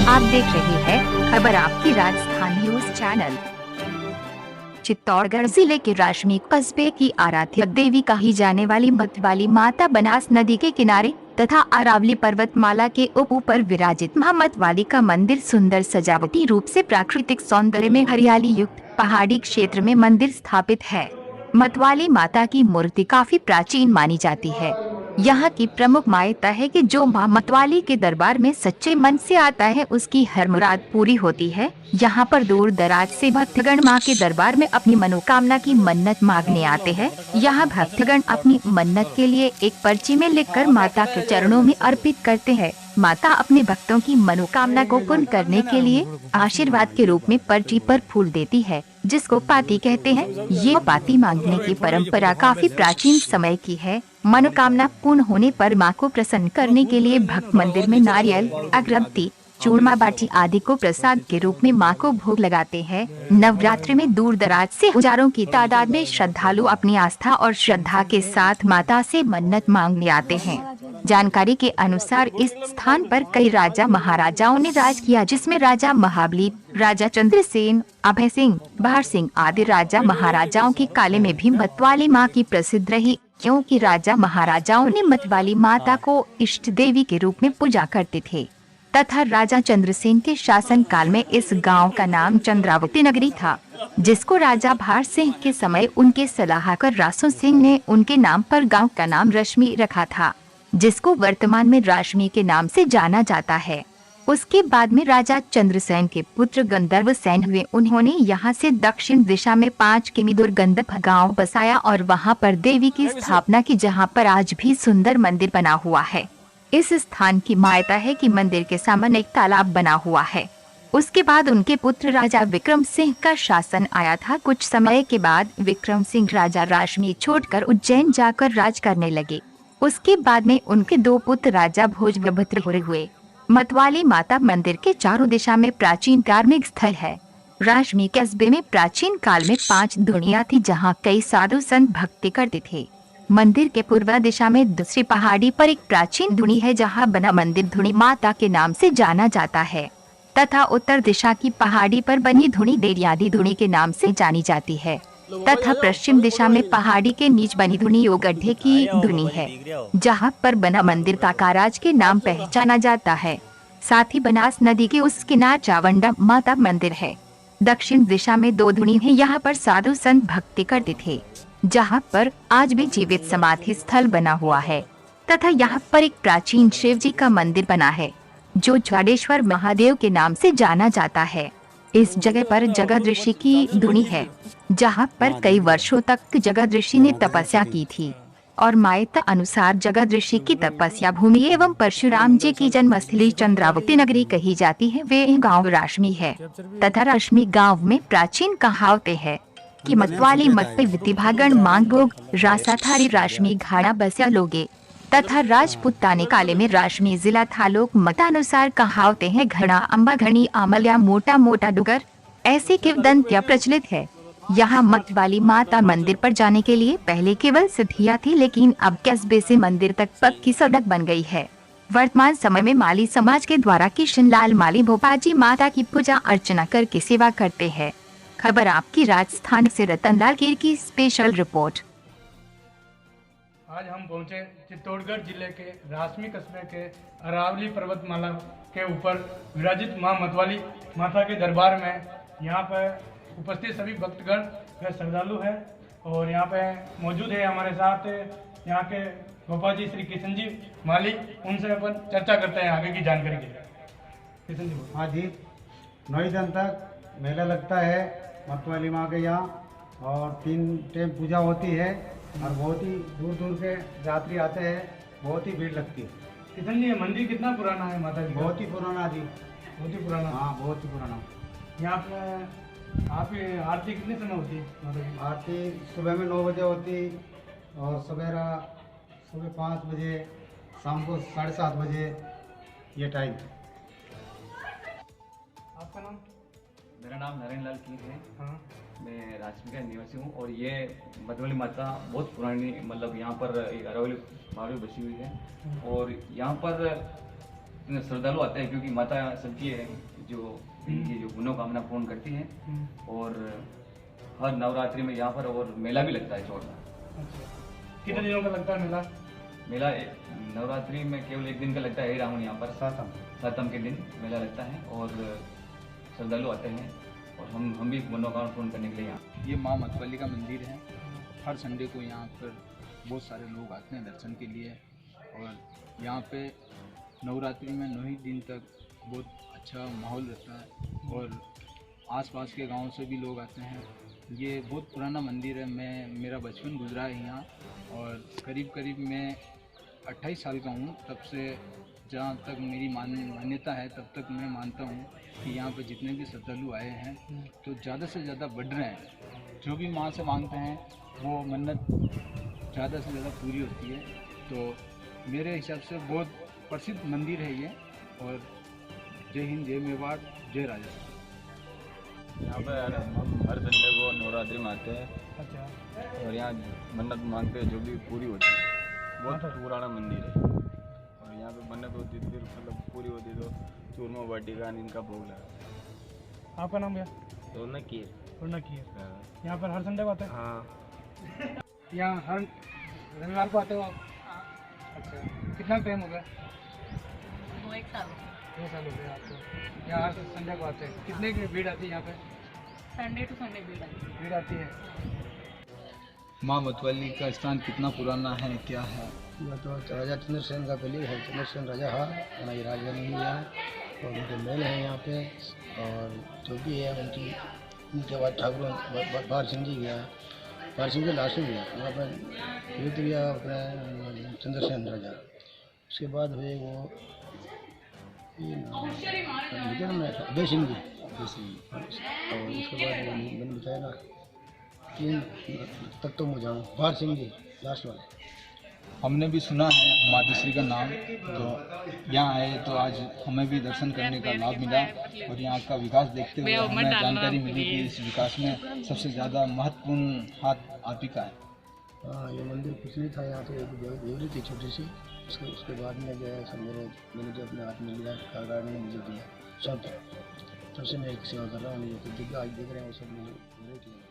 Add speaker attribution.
Speaker 1: आप देख रहे हैं खबर आपकी राजस्थान न्यूज चैनल। चित्तौड़गढ़ जिले के राशमी कस्बे की आराध्य देवी कही जाने वाली मतवाली माता बनास नदी के किनारे तथा अरावली पर्वतमाला के ऊपर विराजित मतवाली का मंदिर सुंदर सजावटी रूप से प्राकृतिक सौंदर्य में हरियाली युक्त पहाड़ी क्षेत्र में मंदिर स्थापित है। मतवाली माता की मूर्ति काफी प्राचीन मानी जाती है। यहाँ की प्रमुख मान्यता है कि जो मां मतवाली के दरबार में सच्चे मन से आता है उसकी हर मुराद पूरी होती है। यहाँ पर दूर दराज से भक्तगण मां के दरबार में अपनी मनोकामना की मन्नत मांगने आते हैं। यहाँ भक्तगण अपनी मन्नत के लिए एक पर्ची में लिखकर माता के चरणों में अर्पित करते हैं। माता अपने भक्तों की मनोकामना को पूर्ण करने के लिए आशीर्वाद के रूप में पर्ची पर फूल देती है, जिसको पाती कहते हैं। ये पाती मांगने की परंपरा काफी प्राचीन समय की है। मनोकामना पूर्ण होने पर मां को प्रसन्न करने के लिए भक्त मंदिर में नारियल, अगरबत्ती, चूरमा बाटी आदि को प्रसाद के रूप में मां को भोग लगाते हैं। नवरात्रि में दूर दराज से हजारों की तादाद में श्रद्धालु अपनी आस्था और श्रद्धा के साथ माता से मन्नत मांगने आते हैं। जानकारी के अनुसार इस स्थान पर कई राजा महाराजाओं ने राज किया, जिसमें राजा महाबली, राजा चंद्रसेन, अभय सिंह, बहार सिंह आदि राजा महाराजाओं के काले में भी मतवाली मां की प्रसिद्ध रही, क्योंकि राजा महाराजाओं ने मतवाली माता को इष्ट देवी के रूप में पूजा करते थे तथा राजा चंद्रसेन के शासन काल में इस गांव का नाम चंद्रावती नगरी था, जिसको राजा भार सिंह के समय उनके सलाहकार रासो सिंह ने उनके नाम पर गांव का नाम रश्मि रखा था, जिसको वर्तमान में राशमी के नाम से जाना जाता है। उसके बाद में राजा चंद्रसेन के पुत्र गंधर्व सेन हुए। उन्होंने यहाँ से दक्षिण दिशा में 5 किमी दूर गंधर्व गांव बसाया और वहाँ पर देवी की स्थापना की, जहाँ पर आज भी सुंदर मंदिर बना हुआ है। इस स्थान की मान्यता है कि मंदिर के सामने एक तालाब बना हुआ है। उसके बाद उनके पुत्र राजा विक्रम सिंह का शासन आया था। कुछ समय के बाद विक्रम सिंह राजा राशमी छोड़कर उज्जैन जाकर राज करने लगे। उसके बाद में उनके 2 पुत्र राजा भोज व भद्रपुर हुए। मतवाली माता मंदिर के चारों दिशा में प्राचीन धार्मिक स्थल है। राशमी कस्बे में प्राचीन काल में 5 धुनिया थी, जहाँ कई साधु संत भक्ति करते थे। मंदिर के पूर्व दिशा में दूसरी पहाड़ी पर एक प्राचीन धुनी है, जहाँ बना मंदिर धुनी माता के नाम से जाना जाता है तथा उत्तर दिशा की पहाड़ी पर बनी धुनी देरियादी धुनी के नाम से जानी जाती है तथा पश्चिम दिशा में पहाड़ी के नीच बनी धुनी योगड्ढे की धुनी है, जहाँ पर बना मंदिर काकाराज के नाम पहचाना जाता है। साथ ही बनास नदी के उस किनार चावंडा माता मंदिर है। दक्षिण दिशा में 2 धुनी है। यहाँ पर साधु संत भक्ति करते थे, जहाँ पर आज भी जीवित समाधि स्थल बना हुआ है तथा यहाँ पर एक प्राचीन शिव जी का मंदिर बना है, जो जाडेश्वर महादेव के नाम से जाना जाता है। इस जगह पर जगत ऋषि की धुनी है, जहाँ पर कई वर्षों तक जगत ऋषि ने तपस्या की थी और मान्यता अनुसार जगत ऋषि की तपस्या भूमि एवं परशुराम जी की जन्मस्थली चंद्रावती नगरी कही जाती है। वे गांव राशमी है तथा राशमी गांव में प्राचीन कहावतें है कि मतवाली मत पे वितिभागण मांग भोग, रासा थारी राशमी घाड़ा बस्या लोगे तथा राजपुताने काले में राशमी जिला था। लोक मतानुसार कहावतें हैं घड़ा अम्बा घनी आमल्या मोटा मोटा डुगर, ऐसे किंवदंतियां प्रचलित है। यहाँ मतवाली माता मंदिर पर जाने के लिए पहले केवल सीढ़ियां थी, लेकिन अब कस्बे से मंदिर तक पक्की सड़क बन गई है। वर्तमान समय में माली समाज के द्वारा किशनलाल माली भोपाजी माता की पूजा अर्चना करके सेवा करते हैं। खबर आपकी राजस्थान से रतनलाल कीर की स्पेशल रिपोर्ट।
Speaker 2: आज हम पहुंचे चित्तौड़गढ़ जिले के राशमी कस्बे के अरावली पर्वतमाला के ऊपर विराजित मां मतवाली माता के दरबार में। यहाँ पर उपस्थित सभी भक्तगण व श्रद्धालु हैं और यहाँ पे मौजूद है हमारे साथ यहाँ के गोपाल जी श्री किशन जी माली। उनसे अपन चर्चा करते हैं आगे की जानकारी के लिए। किशन जी।
Speaker 3: हाँ जी, 9 दिन तक मेला लगता है मतवाली माँ के यहाँ और 3 टाइम पूजा होती है और बहुत ही दूर दूर के यात्री आते हैं, बहुत ही भीड़ लगती है।
Speaker 2: किशन जी, मंदिर कितना पुराना है माता जी?
Speaker 3: बहुत ही पुराना जी,
Speaker 2: बहुत ही पुराना।
Speaker 3: हाँ, बहुत ही पुराना।
Speaker 2: यहाँ पे आपकी आरती कितने समय होती है माता जी?
Speaker 3: आरती सुबह में 9 बजे होती और सुबह 5 बजे, शाम को 7:30 बजे ये टाइम।
Speaker 2: आपका नाम?
Speaker 4: मेरा नाम नरेंद्र लाल कीर है।
Speaker 2: हाँ।
Speaker 4: मैं राजस्थान का निवासी हूँ और ये मतवाली माता बहुत पुरानी, मतलब यहाँ पर एक अरावली बावड़ी बसी हुई है और यहाँ पर इतने श्रद्धालु आते हैं क्योंकि माता सबकी जो इनकी जो मनोकामना पूर्ण करती हैं। और हर नवरात्रि में यहाँ पर और मेला भी लगता है जोरदार।
Speaker 2: अच्छा, कितने दिनों का लगता है मेला?
Speaker 4: मेला नवरात्रि में केवल एक दिन का लगता है। राहुल यहाँ पर सातम के दिन मेला लगता है और श्रद्धालु आते हैं और हम भी मनोकामना पूर्ण करने के लिए यहाँ।
Speaker 5: ये माँ मतवाली का मंदिर है। हर संडे को यहाँ पर बहुत सारे लोग आते हैं दर्शन के लिए और यहाँ पे नवरात्रि में 9 ही दिन तक बहुत अच्छा माहौल रहता है और आसपास के गांव से भी लोग आते हैं। ये बहुत पुराना मंदिर है। मेरा बचपन गुजरा है यहाँ और करीब मैं 28 साल का हूँ। तब से जहाँ तक मेरी मान्यता है तब तक मैं मानता हूँ कि यहाँ पर जितने भी श्रद्धालु आए हैं तो ज़्यादा से ज़्यादा बढ़ रहे हैं। जो भी माँ से मांगते हैं वो मन्नत ज़्यादा से ज़्यादा पूरी होती है। तो मेरे हिसाब से बहुत प्रसिद्ध मंदिर है ये। और जय हिंद, जय मेवाड़, जय राजस्थान।
Speaker 6: यहाँ पर हम हर संडे को नवरात्रि में आते हैं।
Speaker 2: अच्छा,
Speaker 6: और यहाँ मन्नत मांगते हैं जो भी पूरी होती है। बहुत पुराना मंदिर है और यहाँ पे मन्नत होती है फिर मतलब पूरी होती है तो चूरमा वाटिका इनका भोग लगा।
Speaker 2: आपका नाम क्या?
Speaker 6: तो न किए
Speaker 2: यहाँ पर हर संडे को आते हैं?
Speaker 6: हाँ,
Speaker 2: यहाँ हर रविवार को आते हो आप? अच्छा, कितना टाइम हो गया?
Speaker 7: 1 साल
Speaker 2: 2 साल हो गए आपको। यहाँ हर संडे को आते हैं। कितने की भीड़ आती है यहाँ पे?
Speaker 7: संडे टू संडे
Speaker 2: भीड़ आती है।
Speaker 5: माँ मतवाली का स्थान कितना पुराना है, क्या है?
Speaker 8: यह तो राजा चंद्रसेन का पहले है। चंद्रसेन राजा है और ये राजधानी ही है और उनके महल हैं यहाँ पे। और जो भी है उनके बाद ठाकुर बार सिंह जी गया, बार सिंह जी लास्ट में गया वहाँ पर युद्ध गया अपने चंद्रसेन राजा। उसके बाद हुए वो अभय सिंह जी और उसके बाद मैंने बताया ना 3 तक तो मुझे बार सिंह जी लास्ट वाले।
Speaker 5: हमने भी सुना है माताश्री का नाम, तो यहाँ आए तो आज हमें भी दर्शन करने का लाभ मिला और यहाँ का विकास देखते हुए हमें जानकारी मिली कि इस विकास में सबसे ज़्यादा महत्वपूर्ण हाथ आप ही का है।
Speaker 8: हाँ, ये मंदिर कुछ नहीं था। यहाँ तो एक देवरी थी छोटी सी। उसके बाद में जो है सब मैंने जो अपने हाथ में लिया कागड़ ने मुझे दिया सब, तब से मैं एक सेवा कर रहा हूँ। मुझे तो आज देख रहे हैं वो सब मुझे किया।